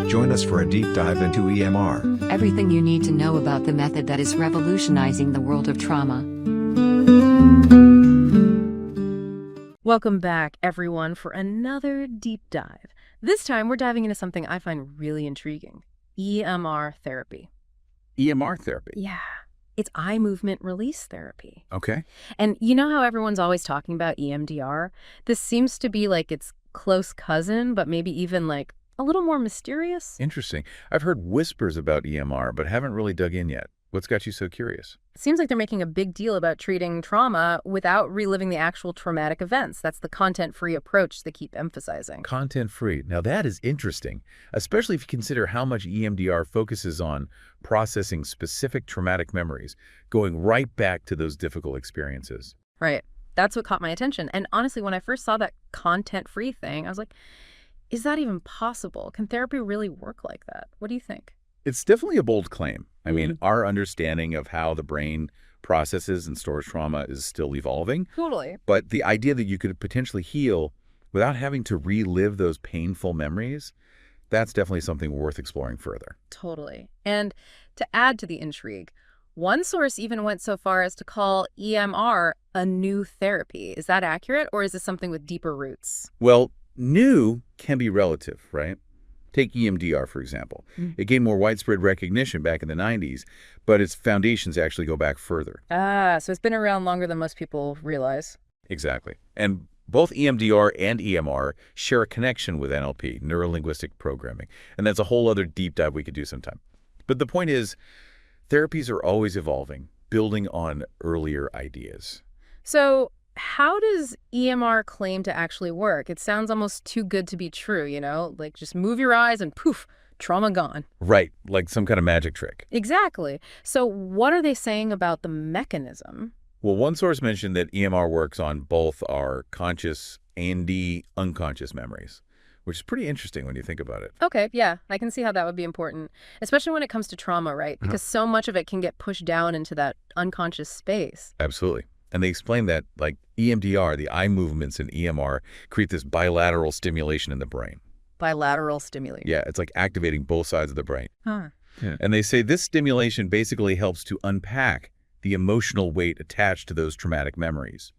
Join us for a deep dive into EMR. Everything you need to know about the method that is revolutionizing the world of trauma. Welcome back, everyone, for another deep dive. This time, we're diving into something I find really intriguing. EMR therapy. EMR therapy? Yeah. It's eye movement release therapy. Okay. And you know how everyone's always talking about EMDR? This seems to be like its close cousin, but maybe even like a little more mysterious. Interesting. I've heard whispers about EMR, but haven't really dug in yet. What's got you so curious? It seems like they're making a big deal about treating trauma without reliving the actual traumatic events. That's the content-free approach they keep emphasizing. Content-free. Now that is interesting, especially if you consider how much EMDR focuses on processing specific traumatic memories, going right back to those difficult experiences. Right. That's what caught my attention. And honestly, when I first saw that content-free thing, I was like, is that even possible? Can therapy really work like that? What do you think? It's definitely a bold claim. I mean, our understanding of how the brain processes and stores trauma is still evolving. Totally. But the idea that you could potentially heal without having to relive those painful memories, that's definitely something worth exploring further. Totally. And to add to the intrigue, one source even went so far as to call EMR a new therapy. Is that accurate, or is this something with deeper roots? Well, new can be relative, right? Take EMDR, for example. It gained more widespread recognition back in the 90s, but its foundations actually go back further. Ah, so it's been around longer than most people realize. Exactly. And both EMDR and EMR share a connection with NLP, neuro-linguistic programming. And that's a whole other deep dive we could do sometime. But the point is, therapies are always evolving, building on earlier ideas. So how does EMR claim to actually work? It sounds almost too good to be true, you know? Like just move your eyes and poof, trauma gone. Right, like some kind of magic trick. Exactly. So what are they saying about the mechanism? Well, one source mentioned that EMR works on both our conscious and the unconscious memories, which is pretty interesting when you think about it. Okay, yeah, I can see how that would be important, especially when it comes to trauma, right? Because so much of it can get pushed down into that unconscious space. Absolutely. And they explain that, like EMDR, the eye movements in EMR create this bilateral stimulation in the brain. Bilateral stimulation. Yeah, it's like activating both sides of the brain. Huh. Yeah. And they say this stimulation basically helps to unpack the emotional weight attached to those traumatic memories.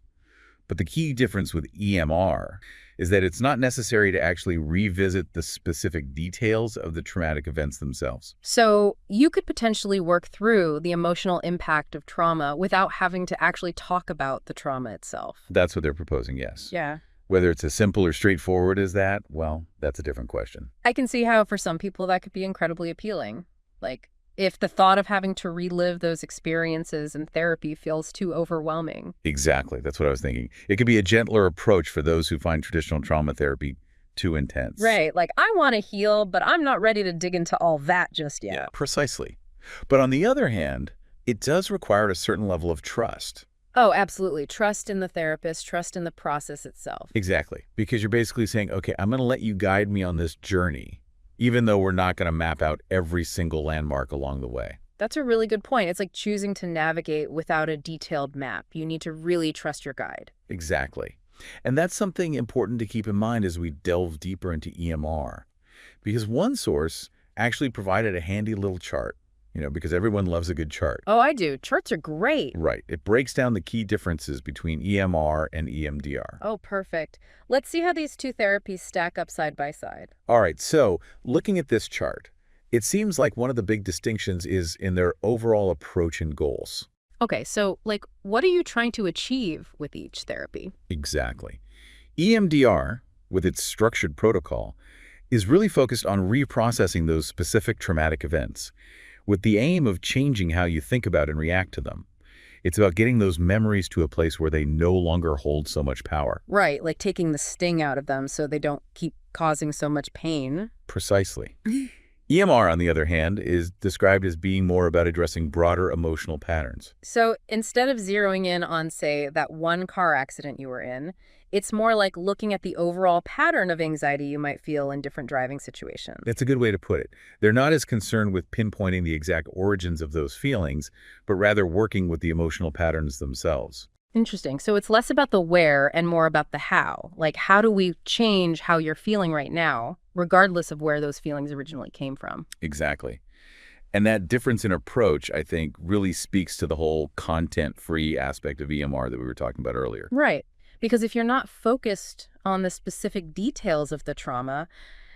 But the key difference with EMR is that it's not necessary to actually revisit the specific details of the traumatic events themselves. So you could potentially work through the emotional impact of trauma without having to actually talk about the trauma itself. That's what they're proposing, yes. Yeah. Whether it's as simple or straightforward as that, well, that's a different question. I can see how for some people that could be incredibly appealing. Like, if the thought of having to relive those experiences in therapy feels too overwhelming. Exactly. That's what I was thinking. It could be a gentler approach for those who find traditional trauma therapy too intense. Right. Like, I want to heal, but I'm not ready to dig into all that just yet. Yeah, precisely. But on the other hand, it does require a certain level of trust. Oh, absolutely. Trust in the therapist, trust in the process itself. Exactly. Because you're basically saying, okay, I'm going to let you guide me on this journey, even though we're not going to map out every single landmark along the way. That's a really good point. It's like choosing to navigate without a detailed map. You need to really trust your guide. Exactly. And that's something important to keep in mind as we delve deeper into EMR. Because one source actually provided a handy little chart, because everyone loves a good chart. Oh, I do. Charts are great. Right. It breaks down the key differences between EMR and EMDR. Oh, perfect. Let's see how these two therapies stack up side by side. All right. So looking at this chart, it seems like one of the big distinctions is in their overall approach and goals. Okay, so what are you trying to achieve with each therapy? Exactly. EMDR, with its structured protocol, is really focused on reprocessing those specific traumatic events, with the aim of changing how you think about and react to them. It's about getting those memories to a place where they no longer hold so much power. Right, like taking the sting out of them so they don't keep causing so much pain. Precisely. EMR, on the other hand, is described as being more about addressing broader emotional patterns. So instead of zeroing in on, say, that one car accident you were in, it's more like looking at the overall pattern of anxiety you might feel in different driving situations. That's a good way to put it. They're not as concerned with pinpointing the exact origins of those feelings, but rather working with the emotional patterns themselves. Interesting. So it's less about the where and more about the how. Like, how do we change how you're feeling right now, regardless of where those feelings originally came from? Exactly. And that difference in approach, I think, really speaks to the whole content-free aspect of EMR that we were talking about earlier. Right. Because if you're not focused on the specific details of the trauma,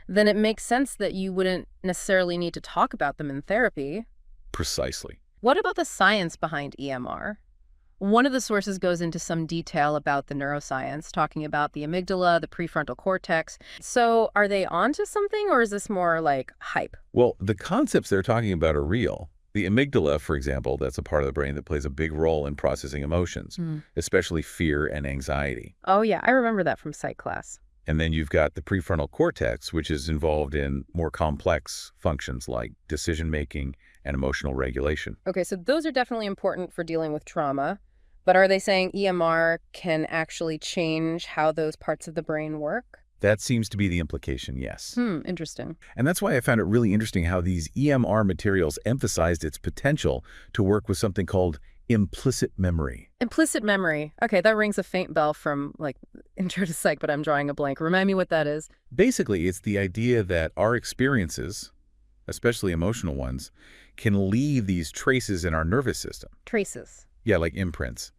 then it makes sense that you wouldn't necessarily need to talk about them in therapy. Precisely. What about the science behind EMR? One of the sources goes into some detail about the neuroscience, talking about the amygdala, the prefrontal cortex. So are they onto something, or is this more like hype? Well, the concepts they're talking about are real. The amygdala, for example, that's a part of the brain that plays a big role in processing emotions, especially fear and anxiety. Oh, yeah, I remember that from psych class. And then you've got the prefrontal cortex, which is involved in more complex functions like decision-making and emotional regulation. Okay, so those are definitely important for dealing with trauma. But are they saying EMR can actually change how those parts of the brain work? That seems to be the implication, yes. Interesting. And that's why I found it really interesting how these EMR materials emphasized its potential to work with something called implicit memory. Implicit memory. Okay, that rings a faint bell from, like, intro to psych, but I'm drawing a blank. Remind me what that is. Basically, it's the idea that our experiences, especially emotional ones, can leave these traces in our nervous system. Traces. Yeah, like imprints.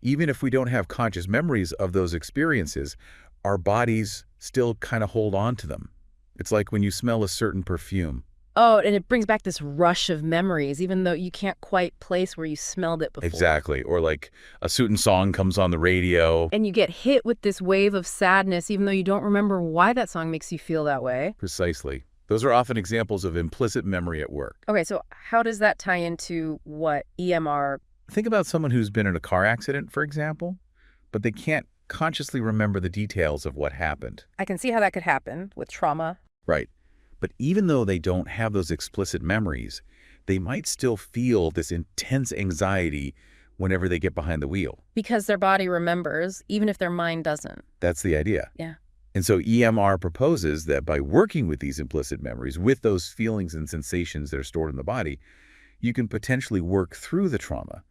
Even if we don't have conscious memories of those experiences, our bodies still kind of hold on to them. It's like when you smell a certain perfume. Oh, and it brings back this rush of memories, even though you can't quite place where you smelled it before. Exactly. Or like a certain song comes on the radio. And you get hit with this wave of sadness, even though you don't remember why that song makes you feel that way. Precisely. Those are often examples of implicit memory at work. Okay, so how does that tie into what EMR... Think about someone who's been in a car accident, for example, but they can't consciously remember the details of what happened. I can see how that could happen with trauma. Right. But even though they don't have those explicit memories, they might still feel this intense anxiety whenever they get behind the wheel. Because their body remembers, even if their mind doesn't. That's the idea. Yeah. And so EMR proposes that by working with these implicit memories, with those feelings and sensations that are stored in the body, you can potentially work through the trauma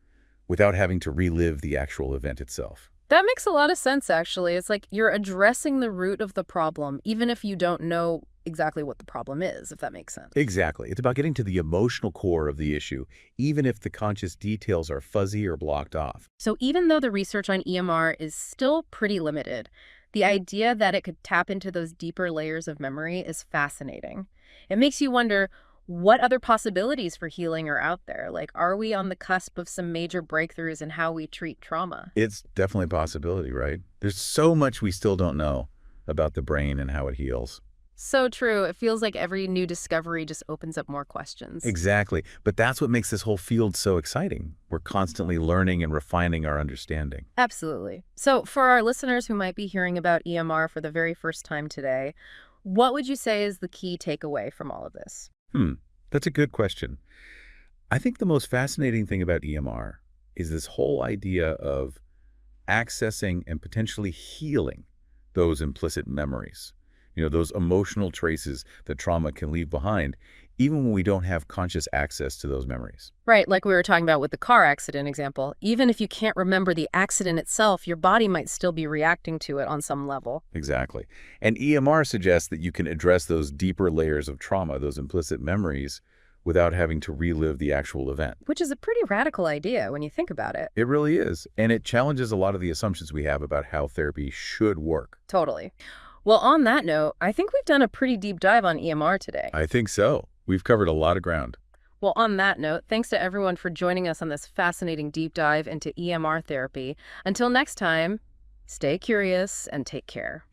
without having to relive the actual event itself. That makes a lot of sense, actually. It's like you're addressing the root of the problem, even if you don't know exactly what the problem is, if that makes sense. Exactly. It's about getting to the emotional core of the issue, even if the conscious details are fuzzy or blocked off. So even though the research on EMR is still pretty limited, the idea that it could tap into those deeper layers of memory is fascinating. It makes you wonder, what other possibilities for healing are out there? Like, are we on the cusp of some major breakthroughs in how we treat trauma? It's definitely a possibility, right? There's so much we still don't know about the brain and how it heals. So true. It feels like every new discovery just opens up more questions. Exactly. But that's what makes this whole field so exciting. We're constantly learning and refining our understanding. Absolutely. So for our listeners who might be hearing about EMR for the very first time today, what would you say is the key takeaway from all of this? That's a good question. I think the most fascinating thing about EMR is this whole idea of accessing and potentially healing those implicit memories. You know, those emotional traces that trauma can leave behind, even when we don't have conscious access to those memories. Right, like we were talking about with the car accident example. Even if you can't remember the accident itself, your body might still be reacting to it on some level. Exactly. And EMR suggests that you can address those deeper layers of trauma, those implicit memories, without having to relive the actual event. Which is a pretty radical idea when you think about it. It really is. And it challenges a lot of the assumptions we have about how therapy should work. Totally. Well, on that note, I think we've done a pretty deep dive on EMR today. I think so. We've covered a lot of ground. Well, on that note, thanks to everyone for joining us on this fascinating deep dive into EMR therapy. Until next time, stay curious and take care.